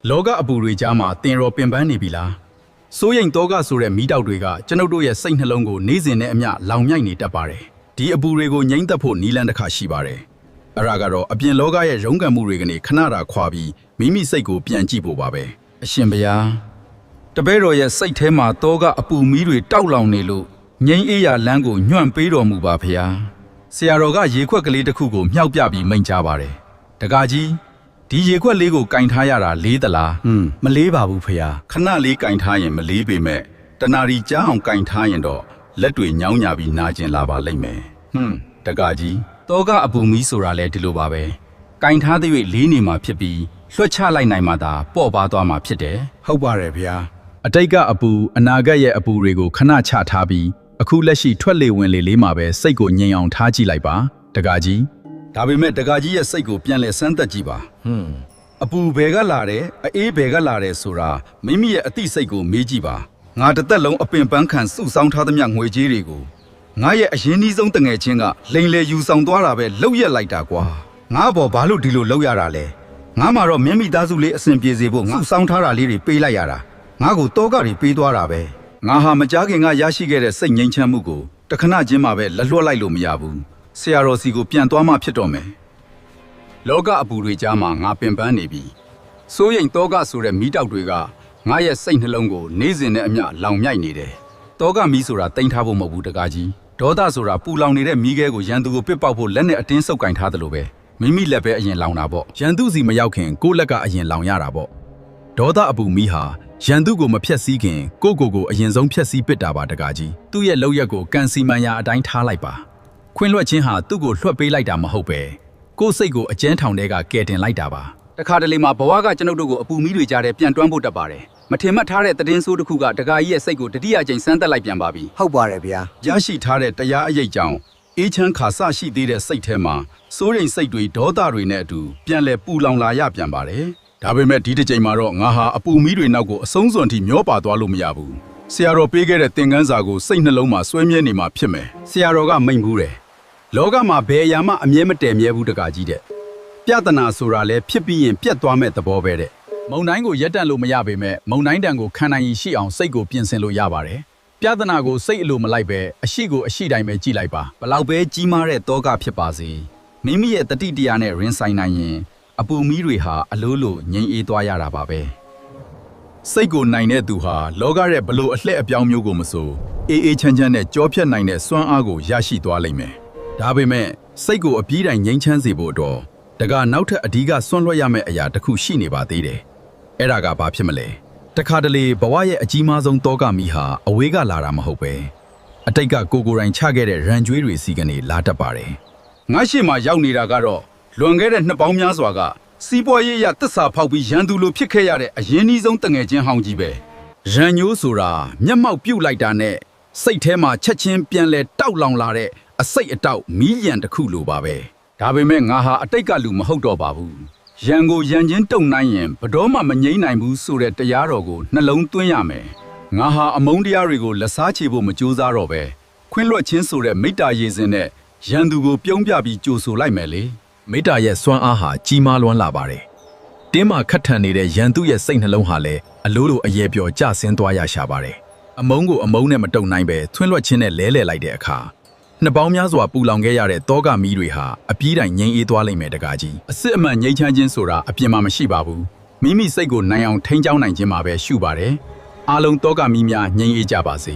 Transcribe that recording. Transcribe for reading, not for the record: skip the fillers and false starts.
လောကအပူတွေကြားမှာတင်ရောပင်ပန်းနေပြီလားစိုးရိမ်တော့ကဆိုတဲ့မိတောက်တွေကကျွန်ုပ်တို့ရဲ့စိတ်နှလုံးကိုနေ့စဉ်နဲ့အမျှလောင်မြိုက်နေတတ်ပါတယ်ဒီအပူတွေကိုငြိမ့်သက်ဖို့နီးလန်းတစ်ခါရှိပါတယ်အဲ့ဒါကတော့အပြင်လောကရဲ့ရုန်းကန်မှုတွေကနေခဏတာခွာပြီးမိမိစိတ်ကိုပြန်ကြည့်ဖို့ပါပဲအရှင်ဘုရားတပည့်တော်ရဲ့စိတ်ထဲမှာတော့ကအပူမီးတွေတောက်လောင်နေလို့ငြိမ်းအေးရာလမ်းကိုညွန့်ပေးတော်မူပါဘုရားဆရာတော်ကရေခွက်ကလေးတစ်ခုကိုမြှောက်ပြပြီးမိန့်ကြားပါတယ်တကားကြီးဒီရေခွက်လေးကိုကင်ထားရတာလေးသလားမလေးပါဘူးဖေဟာခဏလေးကင်ထားရင်မလေးပေမဲ့တနာရီကြားအောင်ကင်ထားရင်တော့လက်တွေညောင်းညာပြီးနာကျင်လာပါလိမ့်မယ်တကားကြီးတောကအပူမီးဆိုတာလဲဒီလိုပါပဲကင်ထားတဲ့၍လေးနေမှာဖြစ်ပြီးလွှတ်ချလိုက်နိုင်မှသာပေါ့ပါသွားမှာဖြစ်တယ်ဟုတ်ပါတယ်ဗျာအတိတ်ကအပူအနာဂတ်ရဲ့အပူတွေကိုခဏချထားပြီးအခုလက်ရှိထွက်လေဝင်လေလေးမှာပဲစိတ်ကိုငြိမ်အောင်ထားကြည့်လိုက်ပါတကားကြီးဒါပေမဲ့တကားကြီးရဲ့စိတ်ကိုပြန်လဲစမ်းသက်ကြည့်ပါအပူဘယ်ကလာတယ်အေးဘယ်ကလာတယ်ဆိုတာမိမိရဲ့အသိစိတ်ကိုမေးကြည့်ပါငါတစ်သက်လုံးအပင်ပန်းခံစုဆောင်းထားသမျှငွေကြေးတွေကိုငါရဲ့အရင်နှီးဆုံးတငယ်ချင်းကလိန်လေယူဆောင်သွားတာပဲလှုပ်ရက်လိုက်တာကွာငါဘောဘာလို့ဒီလိုလှုပ်ရတာလဲငါမှတော့မျက်မိသားစုလေးအဆင်ပြေစေဖို့ငါစောင်းထားတာလေးတွေပေးလိုက်ရတာငါကိုတောကတွေပေးသွားတာပဲငါဟာမကြားခင်ကရရှိခဲ့တဲ့စိတ်ငြိမ်းချမ်းမှုကိုတခဏချင်းမှပဲလက်လွတ်လိုက်လို့မရဘူးဆရာတော်စီကိုပြန်သွားမှဖြစ်တော့မယ်လောကအပူတွေကြားမှာငါပင်ပန်းနေပြီစိုးရိမ်တောကဆိုတဲ့မီးတောက်တွေကငါရဲ့စိတ်နှလုံးကိုနေ့စဉ်နဲ့အမျှလောင်မြိုက်နေတယ်တောကမီးဆိုတာတိမ်ထားဖို့မဟုတ်ဘူးတကားကြီးဒေါသဆိုတာပူလောင်နေတဲ့မီးခဲကိုရန်သူကိုပစ်ပေါက်ဖို့လက်နဲ့အတင်းဆုပ်ကင်ထားတယ်လို့ပဲမိမိလက်ပဲအရင်လောင်တာပေါ့ရန်သူစီမရောက်ခင်ကိုယ့်လက်ကအရင်လောင်ရတာပေါ့ဒေါသအပူမီးဟာရန်သူကိုမဖြက်စီးခင်ကိုအရင်ဆုံးဖြက်စီးပစ်တာပါတကားကြီးသူ့ရဲ့လောက်ရက်ကိုကန်စီမန်ယာအတိုင်းထားလိုက်ပါခွင်းလွှတ်ခြင်းဟာသူ့ကိုလွှတ်ပေးလိုက်တာမဟုတ်ပဲကိုယ်စိတ်ကိုအကျဉ်းထောင်ထဲကကယ်တင်လိုက်တာပါတခါတလေမှာဘဝကကျွန်ုပ်တို့ကိုအပူမီးတွေကြားထဲပြန်တွန်းဖို့တက်ပါတယ်မထင်မှတ်ထားတဲ့သတင်းဆိုးတစ်ခုကတကားကြီးရဲ့စိတ်ကိုတတိယကြိမ်စမ်းသက်လိုက်ပြန်ပါပြီဟုတ်ပါတယ်ဗျာရရှိထားတဲ့တရားအရေးကြောင့်အေးချမ်းခါဆရှိသေးတဲ့စိတ်ထဲမှာစိုးရိမ်စိတ်တွေဒေါသတွေနဲ့အတူပြန်လဲပူလောင်လာရပြန်ပါတယ်ဒါပေမဲ့ဒီတစ်ချိန်မှာတော့ငါဟာအပူမီးတွေနောက်ကိုအဆုံးစွန်ထိမျောပါသွားလို့မရဘူးဆရာတော်ပေးခဲ့တဲ့သင်ခန်းစာကိုစိတ်နှလုံးမှာစွဲမြဲနေမှာဖြစ်မယ်ဆရာတော်ကမိန့်ဘူးတယ်လောကမှာဘယ်အရာမှအမြဲမတည်မြဲဘူးတကားကြီးတဲ့ပြဿနာဆိုတာလဲဖြစ်ပြီးရင်ပြတ်သွားမဲ့သဘောပဲတဲ့မုံတိုင်းကိုရက်တန့်လို့မရပေမဲ့မုံတိုင်းတန်ကိုခံနိုင်ရရှိအောင်စိတ်ကိုပြင်ဆင်လို့ရပါတယ်ပြဿနာကိုစိတ်အလိုမလိုက်ပဲအရှိကိုအရှိတိုင်းပဲကြည့်လိုက်ပါဘလောက်ပဲကြီးမားတဲ့တောကဖြစ်ပါစေမိမိရဲ့တတိတရားနဲ့ရင်ဆိုင်နိုင်ရင်အပူမီးတွေဟာအလိုလိုငြိမ်အေးသွားရတာပါပဲစိတ်ကိုနိုင်တဲ့သူဟာလောကရဲ့ဘလို့အလှည့်အပြောင်းမျိုးကိုမဆိုအေးအေးချမ်းချမ်းနဲ့ကြောဖြတ်နိုင်တဲ့စွမ်းအားကိုရရှိသွားလိမ့်မယ်ဒါပေမဲ့စိတ်ကိုအပြည့်တိုင်ငြိမ်းချမ်းစေဖို့တော့တကနောက်ထပ်အဓိကဆွန့်လွတ်ရမယ့်အရာတစ်ခုရှိနေပါသေးတယ်။အဲ့ဒါကဘာဖြစ်မလဲ။တခါတလေဘဝရဲ့အကြီးမားဆုံးတောကမီးဟာအဝေးကလာတာမဟုတ်ပဲအတိတ်ကကိုယ်တိုင်ချခဲ့တဲ့ရန်ကြွေးတွေစီကနေလာတတ်ပါတယ်။ငါရှိမှရောက်နေတာကတော့လွန်ခဲ့တဲ့နှစ်ပေါင်းများစွာကစီးပွားရေးရသစ္စာဖောက်ပြီးရန်သူလိုဖြစ်ခဲ့ရတဲ့အရင်းနှီးဆုံးတငယ်ချင်းဟောင်းကြီးပဲ။ရန်ညိုးဆိုတာမျက်မှောက်ပြုတ်လိုက်တာနဲ့စိတ်ထဲမှာချက်ချင်းပြန်လဲတောက်လောင်လာတဲ့အစိတ်အတောက်မီးရန်တစ်ခုလိုပါပဲ။ဒါပေမဲ့ငါဟာအတိတ်ကလူမဟုတ်တော့ပါဘူး။ရန်ကိုရန်ချင်းတုံနိုင်ရင်ဘတော်မှမငြိမ့်နိုင်ဘူးဆိုတဲ့တရားတော်ကိုနှလုံးသွင်းရမယ်။ငါဟာအမုန်းတရားတွေကိုလက်စားချေဖို့မကြိုးစားတော့ပဲခွင့်လွှတ်ခြင်းဆိုတဲ့မေတ္တာရည်စင်နဲ့ရန်သူကိုပြုံးပြပြီးကြိုဆိုလိုက်မယ်လေ။မေတ္တာရဲ့စွမ်းအားဟာကြီးမားလွန်းလာပါတယ်။တင်းမာခတ်ထန်နေတဲ့ရန်သူရဲ့စိတ်နှလုံးဟာလည်းအလိုလိုအယေပြောကျဆင်းသွားရရှာပါတယ်။အမုန်းကိုအမုန်းနဲ့မတုံနိုင်ပဲသွင်းလွှတ်ခြင်းနဲ့လဲလှယ်လိုက်တဲ့အခါနှစ်ပေါင်းများစွာပူလောင်ခဲ့ရတဲ့တောကမီးတွေဟာအပြေးတိုင်ငြိမ်းအေးသွားလိမ့်မယ်တကားကြီးအစစ်အမှန်ငြိမ်းချမ်းခြင်းဆိုတာအပြင်မှာမရှိပါဘူးမိမိစိတ်ကိုနိုင်အောင်ထိန်းကျောင်းနိုင်ခြင်းမှာပဲရှုပါတယ်အားလုံးတောကမီးများငြိမ်းအေးကြပါစေ